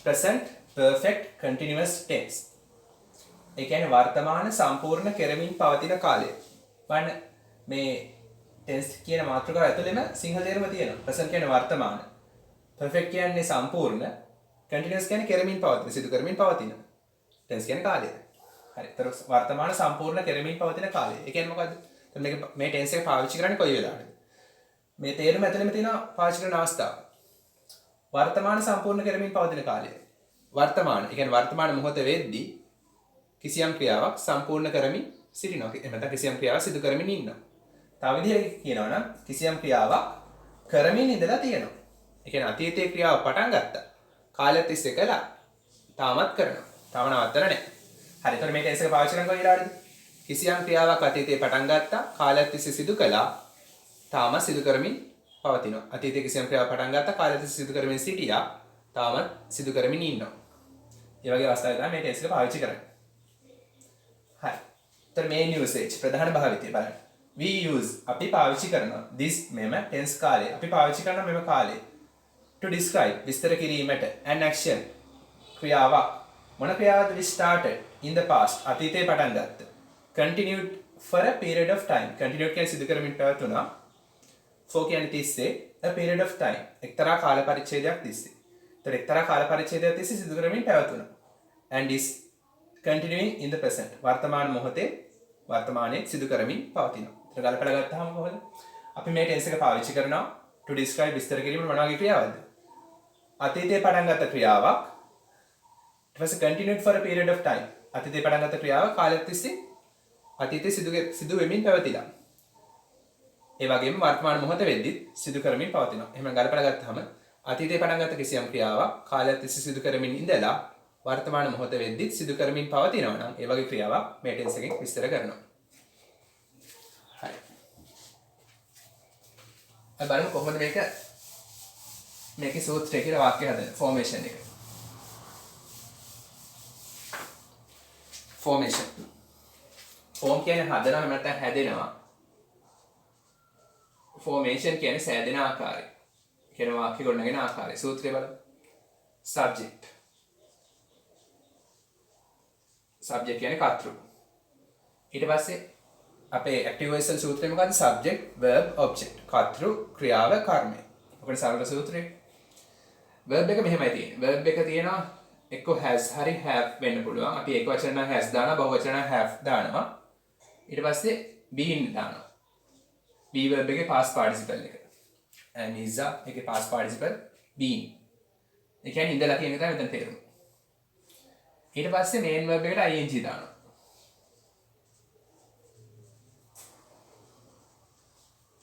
present perfect continuous tense. ඒ කියන්නේ වර්තමාන සම්පූර්ණ කෙරමින් පවතින කාලය. බලන්න මේ tense කියන මාතෘකාව ඇතුළේම සිංහල තේරුම තියෙනවා. present කියන්නේ වර්තමාන. perfect කියන්නේ සම්පූර්ණ. continuous කියන්නේ කෙරමින් පවතින, සිදු කරමින් පවතින. tense කියන්නේ කාලය. හරි. ඒතර වර්තමාන සම්පූර්ණ කෙරමින් පවතින කාලය. ඒ කියන්නේ මොකද්ද? මේ tense එක පාවිච්චි කරන්නේ කොයි වෙලාවටද? මේ තේරුම ඇතුළේම තියෙන පාවිච්චි කරන අවස්ථාව. වර්තමාන සම්පූර්ණ කරමින් පවතින කාලය. වර්තමාන, ඒ කියන්නේ වර්තමාන මොහොතේ වෙද්දී කිසියම් ක්‍රියාවක් සම්පූර්ණ කරමින් සිටිනවා. එහෙම නැත්නම් කිසියම් ක්‍රියාවක් සිදු කරමින් ඉන්නවා. තව විදිහකට කියනවා නම් කිසියම් ක්‍රියාවක් කරමින් ඉඳලා තියෙනවා. ඒ කියන්නේ අතීතයේ ක්‍රියාව පටන් ගත්තා. කාලයක් තිස්සේ කළා. තාමත් කරනවා. තාම නවත්තලා නැහැ. හරි. එතකොට මේ ටෙන්ස් එක පාවිච්චි කරන කොයි වෙලාවටද? කිසියම් ක්‍රියාවක් අතීතයේ පටන් ගත්තා. කාලයක් තිස්සේ සිදු කළා. තාම සිදු කරමින් පවතිනවා. අතීතයේ කිසියම් ක්‍රියාවක් පටන් ගත්තා. කාලයක් තිස්සේ සිදු කරමින් සිටියා. තාමත් සිදු කරමින් ඉන්නවා. ඒ වගේ අවස්ථාවක තමයි මේ ටෙන්ස් එක පාවිච්චි කරන්නේ. හරි. එතකොට main usage ප්‍රධාන භාවිතය බලන්න. We use අපි පාවිච්චි කරනවා this මෙම tense කාලය. අපි පාවිච්චි කරන මෙම කාලය to describe විස්තර කිරීමට an action ක්‍රියාවක්. මොන ක්‍රියාවක්ද? we started in the past අතීතයේ පටන් ගත්ත. continued for a period of time. continued කියන්නේ සිදු කරමින් පැවතුණා. for කියන්නේ තිස්සේ a period of time එක්තරා කාල පරිච්ඡේදයක් තිස්සේ. ඒතර එක්තරා කාල පරිච්ඡේදයක් තිස්සේ සිදු කරමින් පැවතුණා. and is continuing in the present වර්තමාන මොහොතේ වර්තමානයේ සිදු කරමින් පවතිනවා. ඒතර ගලපලා ගත්තාම කොහොමද? අපි මේ ටෙන්ස් එක පාවිච්චි කරනවා to describe විස්තර කිරීමට මොන වගේ ක්‍රියාවක්ද? අතීතයේ පටන් ගත්ත ක්‍රියාවක් ඊට පස්සේ continued for a period of time අතීතයේ පටන් ගත්ත ක්‍රියාව කාලයක් තිස්සේ අතීතයේ සිදු වෙමින් පැවතිලා. ඒ වගේම වර්තමාන මොහොත වෙද්දි සිදු කරමින් පවතිනවා. එහෙම ගලපලා ගත්තාම අතීතයේ පටන් ගත්ත කිසියම් ක්‍රියාවක් කාලයක් තිස්සේ සිදු කරමින් ඉඳලා වර්තමාන මොහොත වෙද්දි සිදු කරමින් පවතිනවා නම් ඒ වගේ ක්‍රියාවක් මේ ටෙන්ස් එකෙන් විස්තර කරනවා. හරි. අපි බලමු කොහොමද මේකේ සූත්‍රය කියලා වාක්‍ය හදන්නේ ෆෝමේෂන් එක. ෆෝමේෂන්. ෆෝම් කියන්නේ හදනවා නැත්නම් හැදෙනවා. ෆෝමේෂන් කියන්නේ සෑදෙන ආකාරය. කියන වාක්‍ය ගොඩනගෙන ආකාරය. සූත්‍රය බලමු. subject. subject කියන්නේ කර්තෘ. ඊට පස්සේ අපේ active voice වල සූත්‍රය මොකද්ද? subject verb object. කර්තෘ ක්‍රියාව කර්මය. ඔකට සරල සූත්‍රය. verb එක මෙහෙමයි තියෙන්නේ. verb එක තියෙනවා එක්ක has හරි have වෙන්න පුළුවන්. අපි ඒක වචන නම් has දානවා, බහුව වචන නම් have දානවා. ඊට පස්සේ been දානවා. be verb එකේ past participle එක. and is එකේ past participle been. ඒ කියන්නේ ඉඳලා කියන එක තමයි මෙතන තේරුම. ඊට පස්සේ main verb එකට ing දානවා.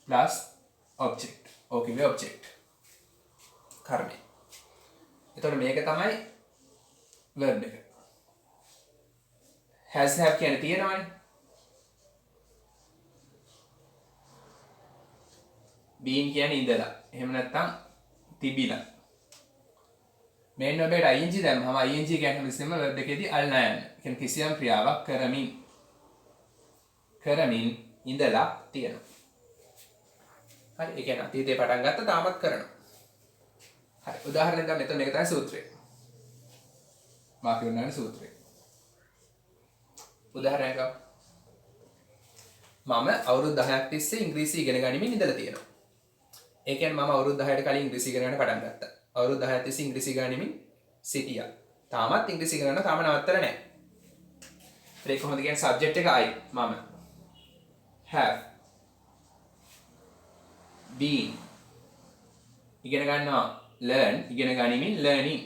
plus object. ඕකේ object. කර්මය. එතකොට මේක තමයි verb එක. has have කියන්නේ තියෙනවනේ. been කියන්නේ ඉඳලා. එහෙම නැත්නම් තිබිලා. main verb එකට ing දැම්මම ing කියන්නේ හැමතිස්සෙම verb එකේදී අල්ලා යන්න. කියන්නේ කිසියම් ක්‍රියාවක් කරමින් ඉඳලා තියෙනවා. හරි. ඒ කියන්නේ අතීතේ පටන් ගත්ත තාමත් කරනවා. හරි. උදාහරණයක් ගන්න. එතන මේක තමයි සූත්‍රය. වාක්‍ය වර්ණන සූත්‍රය. උදාහරණයක් ගන්න. මම අවුරුදු 10ක් තිස්සේ ඉංග්‍රීසි ඉගෙන ගනිමින් ඉඳලා තියෙනවා. ඒ කියන්නේ මම අවුරුදු 10කට කලින් ඉංග්‍රීසි ඉගෙන ගන්න පටන් ගත්තා. අවුරුදු 10ක් තිස්සේ ඉංග්‍රීසි ගනිමින් සිටියා. තාමත් ඉංග්‍රීසි ඉගෙන ගන්න තාම නවත්තලා නැහැ. ඒක කොහොමද කියන්නේ? සබ්ජෙක්ට් එක I මම have been ඉගෙන ගන්නවා learn ඉගෙන ගනිමින් learning.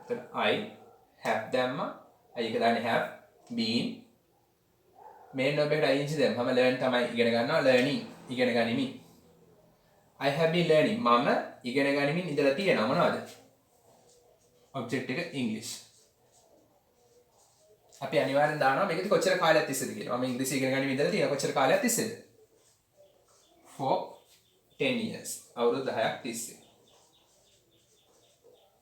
එතන I have දැම්මා. I එක දාන්නේ have been main verb එකට ing දැම්මම learn තමයි ඉගෙන ගන්නවා learning ඉගෙන ගනිමින්. I have been learning මම ඉගෙන ගනිමින් ඉඳලා තියෙනවා මොනවද? object එක English. අපි අනිවාර්යෙන් දානවා මේකද කොච්චර කාලයක් තිස්සේද කියලා. මම ඉංග්‍රීසි ඉගෙන ගනිමින් ඉඳලා තියෙනවා කොච්චර කාලයක් තිස්සේද? for 10 years. අවුරුදු 10ක් තිස්සේ.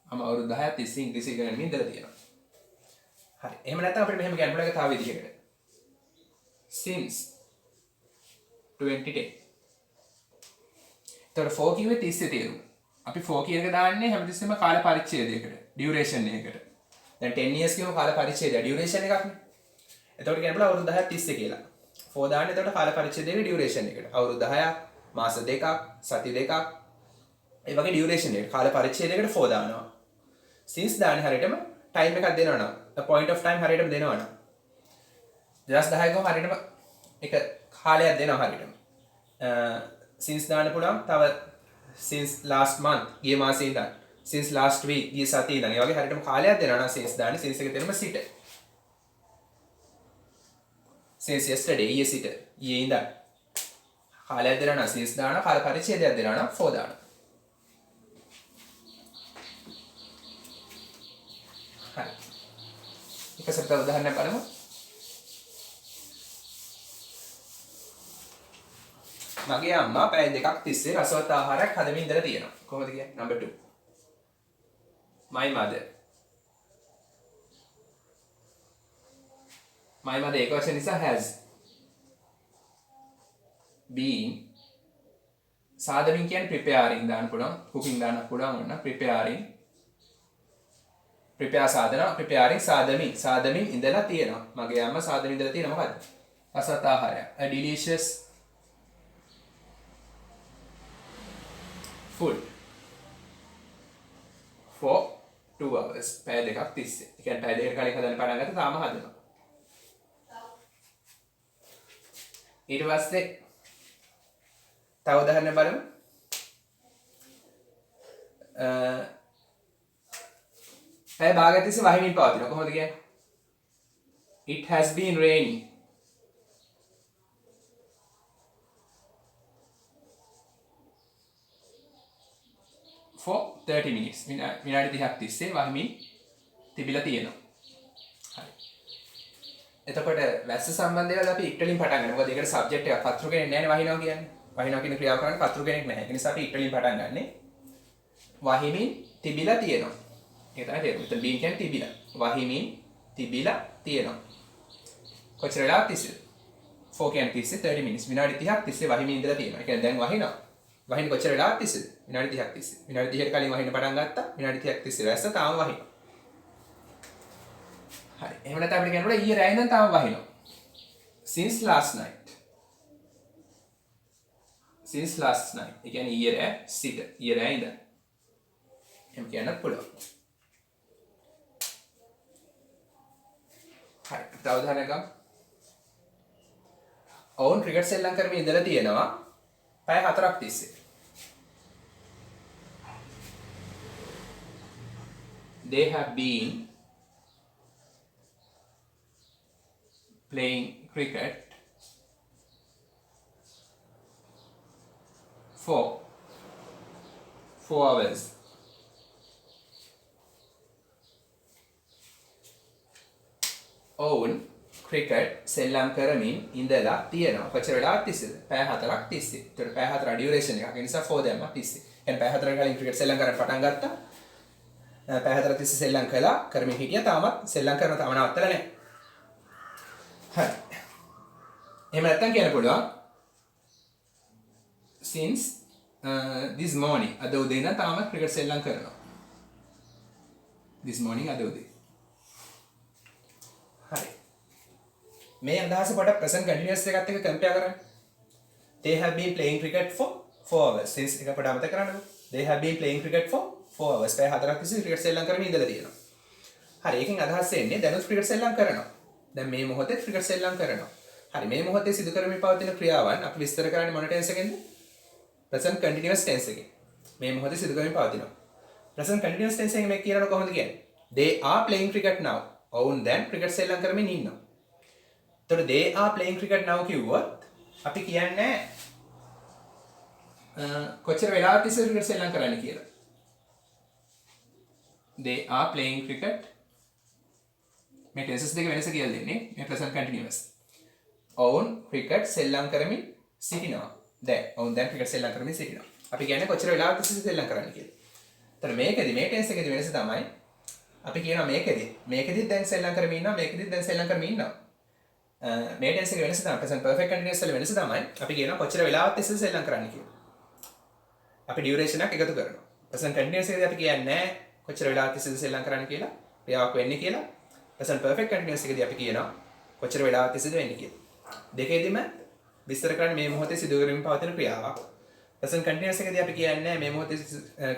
මම අවුරුදු 10ක් තිස්සේ ඉංග්‍රීසි ඉගෙන ගනිමින් ඉඳලා තියෙනවා. හරි. එහෙම නැත්නම් අපිට මෙහෙම කියන්න පුළුවන් එක තව විදිහකට. since 2010. එතකොට for කිව්වේ තිස්සේ තේරුම. අපි 4 කියන එක දාන්නේ හැමතිස්සෙම කාල පරිච්ඡේදයකට ඩියුරේෂන් එකකට. දැන් 10 years කියමු කාල පරිච්ඡේදය ඩියුරේෂන් එකක්නේ. එතකොට කියන්න බලා අවුරුදු 10ක් තිස්සේ කියලා. 4 දාන්නේ එතකොට කාල පරිච්ඡේදයේ ඩියුරේෂන් එකට. අවුරුදු 10ක්, මාස 2ක්, සති 2ක්. ඒ වගේ ඩියුරේෂන් එක කාල පරිච්ඡේදයකට 4 දානවා. since දාන්නේ හරියටම ටයිම් එකක් දෙනවනම්, a point of time හරියටම දෙනවනම්. 2010 ගම හරියටම එක කාලයක් දෙනවා හරියටම. since දාන්න පුළුවන් තව since last month ගිය මාසේ ඉඳන්, since last week ගිය සතියේ ඉඳන්. ඒ වගේ හරියටම කාලයක් දෙනවා නම් since දාන්නේ since එක දෙනම සිට. since yesterday ඊයේ සිට ඊයේ ඉඳන් කාලයක් දෙනවා නම් since දානවා, කාල පරිච්ඡේදයක් දෙනවා නම් 4 දානවා. හරි. එක සැරයක් උදාහරණයක් බලමු. මගේ අම්මා පැය දෙකක් තිස්සේ රසවත් ආහාරයක් හදමින් ඉඳලා තියෙනවා. කොහොමද කියන්නේ? number 2. my mother ඒකවචන නිසා has been සාදමින් කියන්නේ preparing දාන්න පුළුවන්, cooking දාන්න පුළුවන් වුණා prepare සාදන preparing සාදමින් ඉඳලා තියෙනවා. මගේ අම්මා සාදමින් ඉඳලා තියෙනවා මොකද්ද? රසවත් ආහාරයක්. a delicious food for 2 hours. පැය දෙකක් තිස්සේ. ඒ කියන්නේ පැය දෙකකට කලින් හදන්න පටන් ගත්තා තාම හදනවා. ඊට පස්සේ තව උදාහරණයක් බලමු. පැය භාගයක් තිස්සේ වහිමින් පවතිනවා. කොහොමද කියන්නේ? It has been raining for 30 minutes. විනාඩි 30ක් තිස්සේ වහිමින් තිබිලා තියෙනවා. හරි. එතකොට වැස්ස සම්බන්ධව අපි it වලින් පටන් ගන්නවා. මොකද ඒකට සබ්ජෙක්ට් එකක් පත්‍රු කෙනෙක් නැහැ නේ වහිනවා කියන්නේ. වහිනවා කියන ක්‍රියාව කරන්නේ පත්‍රු කෙනෙක් නැහැ. ඒ නිසා අපි it වලින් පටන් ගන්නෙ. වහිමින් තිබිලා තියෙනවා. ඒක තමයි තේරුම. එතන being කියන්නේ තිබිලා. වහිමින් තිබිලා තියෙනවා. කොච්චර වෙලාවක් තිස්සේද? 4 කියන්නේ තිස්සේ 30 minutes. විනාඩි 30ක් තිස්සේ වහිමින් ඉඳලා තියෙනවා. ඒ කියන්නේ දැන් වහිනවා. වහින කොච්චර වෙලාවක් තිස්සේද? විනාඩි 30ක් තිස්සේ. විනාඩි 30කට කලින් වහින්න පටන් ගත්තා. විනාඩි 30ක් තිස්සේ වැස්ස තාම වහිනවා. හරි. එහෙම නැත්නම් අපිට කියන්න පුළුවන් ඊයේ රෑ ඉඳන් තාම වහිනවා. since last night. since last night. ඒ කියන්නේ ඊයේ රෑ සිට ඊයේ රෑ ඉඳන්. එහෙම කියන්නත් පුළුවන්. හරි. තව උදාහරණයක් ගමු. ඔවුන් ක්‍රිකට් සෙල්ලම් කරමින් ඉඳලා තියෙනවා පැය 4ක් තිස්සේ. They have been playing cricket for 4 hours. ඔවුන් ක්‍රිකට් සෙල්ලම් කරමින් ඉඳලා තියෙනවා. කොච්චර වෙලාවක් තිස්සේද? පැය 4ක් තිස්සේ. ඒතකොට පැය 4 ඩියුරේෂන් එකක්. ඒ නිසා 4 දැම්මා තිස්සේ. يعني පැය 4කට කලින් ක්‍රිකට් සෙල්ලම් කරන්න පටන් ගත්තා. පැය 4 තිස්සේ සෙල්ලම් කළා. කරමින් හිටියා. තාමත් සෙල්ලම් කරන තාම නවත්තලා නැහැ. හරි. එහෙම නැත්තම් කියන්න පුළුවන් since this morning අද උදේ ඉඳන් තාම ක්‍රිකට් සෙල්ලම් කරනවා. this morning අද උදේ. හරි. මේ අදහස පොඩක් present continuous එකත් එක්ක compare කරන්න. They have been playing cricket for 4 hours. since එක පොඩ්ඩක් අමතක කරන්නකෝ. They have been playing cricket for 4 hours. පැය 4ක් තිස්සේ ක්‍රිකට් සෙල්ලම් කරමින් ඉඳලා තියෙනවා. හරි. ඒකෙන් අදහස් එන්නේ දැනුත් ක්‍රිකට් සෙල්ලම් කරනවා. දැන් මේ මොහොතේ ක්‍රිකට් සෙල්ලම් කරනවා. හරි. මේ මොහොතේ සිදු කරමින් පවතින ක්‍රියාවන් අපි විස්තර කරන්නේ මොන ටෙන්ස් එකෙන්ද? present continuous tense එකෙන්. මේ මොහොතේ සිදු කරමින් පවතිනවා. present continuous tense එකෙන් මේ කියනකොට කොහොමද කියන්නේ? They are playing cricket now. ඔවුන් දැන් ක්‍රිකට් සෙල්ලම් කරමින් ඉන්නවා. එතකොට they are playing cricket now කිව්වොත් අපි කියන්නේ කොච්චර වෙලාවක් තිස්සේ ක්‍රිකට් සෙල්ලම් කරන්න කියලා. They are playing cricket. මේ ටෙන්සස් දෙක වෙනස කියලා දෙන්නේ මේ present continuous. ඔවුන් ක්‍රිකට් සෙල්ලම් කරමින් සිටිනවා. ඔවුන් දැන් ක්‍රිකට් සෙල්ලම් කරමින් සිටිනවා. අපි කියන්නේ කොච්චර වෙලාවක් තිස්සේ සෙල්ලම් කරන්න කියලා. එතන මේකෙදි මේ ටෙන්ස් එකේදී වෙනස තමයි අපි කියනවා මේකෙදි දැන් සෙල්ලම් කරමින් ඉන්නවා, මේකෙදි දැන් සෙල්ලම් කරමින් ඉන්නවා. මේ ටෙන්ස් එකේ වෙනස තමයි present perfect continuous වල වෙනස තමයි අපි කියනවා කොච්චර වෙලාවක් තිස්සේ සෙල්ලම් කරන්න කියලා. අපි ඩියුරේෂන් එකක් එකතු කරනවා. present continuous එකේදී අපි කියන්නේ නැහැ කොච්චර වෙලාවක් තිස්සේද සෙල්ලම් කරන්න කියලා. ක්‍රියාවක් වෙන්නේ කියලා. present perfect continuous එකේදී අපි කියනවා කොච්චර වෙලාවක් තිස්සේද වෙන්නේ කියලා. දෙකේදීම විස්තර කරන්නේ මේ මොහොතේ සිදු කරමින් පවතින ක්‍රියාවක්. present continuous එකේදී අපි කියන්නේ මේ මොහොතේ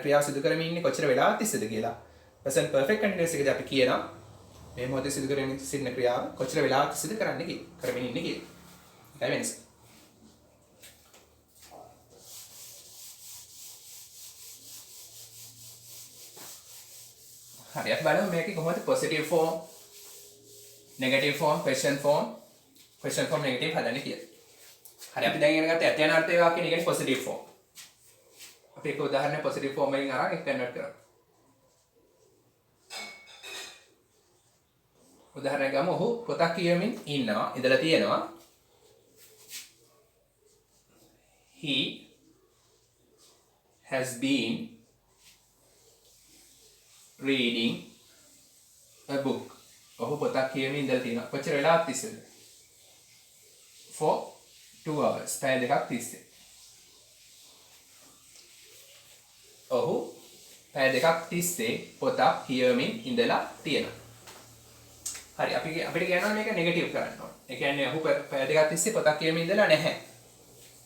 ක්‍රියාව සිදු කරමින් ඉන්නේ කොච්චර වෙලාවක් තිස්සේද කියලා. present perfect continuous එකේදී අපි කියනවා මේ මොහොතේ සිදු කරමින් සිටින ක්‍රියාව කොච්චර වෙලාවක් තිස්සේද කරන්නේ කියලා. කරමින් ඉන්නේ කියලා. ඒකයි වෙනස. හරි අපි බලමු මේකේ කොහොමද positive form negative form question form negative හදන්නේ කියලා. හරි අපි දැන් ඉගෙන ගත්ත ඇත්ත යන අර්ථය වාක්‍යය කියන්නේ positive form. අපි එක උදාහරණයක් positive form එකකින් අරන් ඒක කන්වර්ට් කරමු. උදාහරණයක් ගමු. ඔහු පොතක් කියවමින් ඉන්නවා ඉඳලා තියෙනවා. He has been reading a book. ඔහු පොතක් කියවමින් ඉඳලා තියෙනවා. කොච්චර වෙලාවක් තිස්සේද? For 2 hours. පැය දෙකක් තිස්සේ. ඔහු පැය දෙකක් තිස්සේ පොතක් කියවමින් ඉඳලා තියෙනවා. හරි අපිට කියනවා මේක නෙගටිව් කරන්න ඕන. ඒ කියන්නේ ඔහු පැය දෙකක් තිස්සේ පොතක් කියවමින් ඉඳලා නැහැ.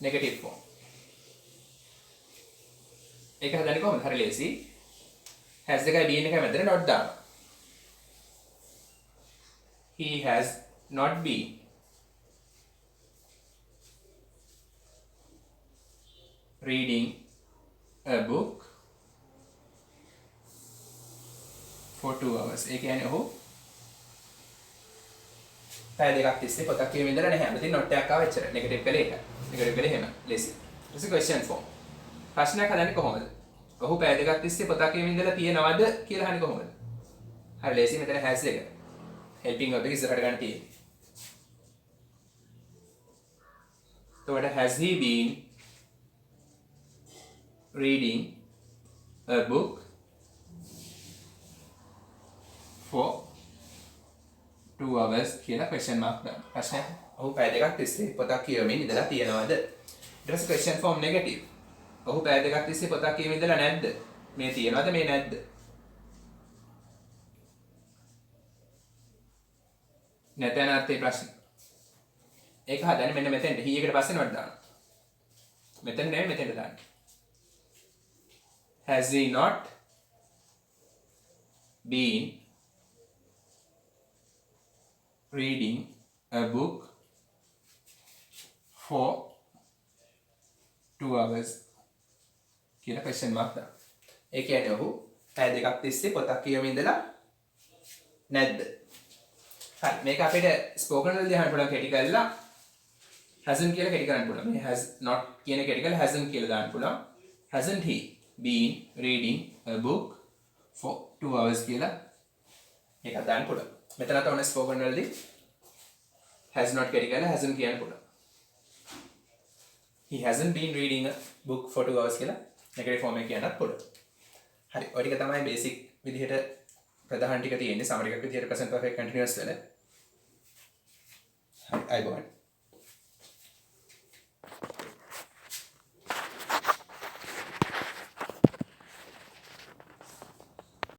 Negative form. ඒක හදන්නේ කොහොමද? හරි ලේසි. has එකයි been එකයි මැදට not දානවා. He has not been reading a book for 2 hours. ඒ කියන්නේ ඔහු පැය දෙකක් තිස්සේ පොතක් කියවමින් ඉඳලා නැහැ. මෙතන not එකක් ආව එච්චර. නෙගටිව් කළේ ඒක. නෙගටිව් කළේ එහෙම. ලේසි. ඊට පස්සේ question form. ප්‍රශ්නයක් හදන්නේ කොහොමද? ඔහු පැය දෙකක් තිස්සේ පොතක් කියවමින් ඉඳලා තියෙනවද කියලා අහන්නේ කොහොමද? හරි ලේසි. මෙතන has එක. helping verb එක ඉස්සරහට ගන්න තියෙන්නේ. එතකොට has he been reading a book for 2 hours කියලා question mark දාන්න. ප්‍රශ්නය ඔහු පැය දෙකක් තිස්සේ පොතක් කියවමින් ඉඳලා තියෙනවද? ඊට පස්සේ question form negative. ඔහු පැය දෙකක් තිස්සේ පොතක් කියවමින් ඉඳලා නැද්ද? මේ තියෙනවද මේ නැද්ද? නැතන අර්ථයේ ප්‍රශ්න. ඒක හදන්නේ මෙන්න මෙතෙන්ට. he එකට පස්සේ not දාන්න. මෙතන නෙමෙයි මෙතෙන්ට දාන්න. Has he not been reading a book for 2 hours කියලා question mark දාන්න. ඒ කියන්නේ ඔහු පැය දෙකක් තිස්සේ පොතක් කියවමින් ඉඳලා නැද්ද? හරි මේක අපිට ස්පෝකන් වලදී අහන්න පුළුවන් කෙටි කරලා hasn't කියලා කෙටි කරන්න පුළුවන්. මේ has not කියන කෙටි කරලා hasn't කියලා දාන්න පුළුවන්. Hasn't he been reading a book for 2 hours කියලා මේක දාන්න පුළුවන්. මෙතනත් ඔන්න ස්පෝකන් වලදී has not කෙටි කරලා hasn't කියන්න පුළුවන්. He hasn't been reading a book for 2 hours කියලා නෙගටිව් ෆෝම් එකේ කියන්නත් පුළුවන්. හරි ඔය ටික තමයි බේසික් විදිහට ප්‍රධාන ටික තියෙන්නේ සමරිකක් විදිහට present perfect continuous වල. හරි අයබෝවන්.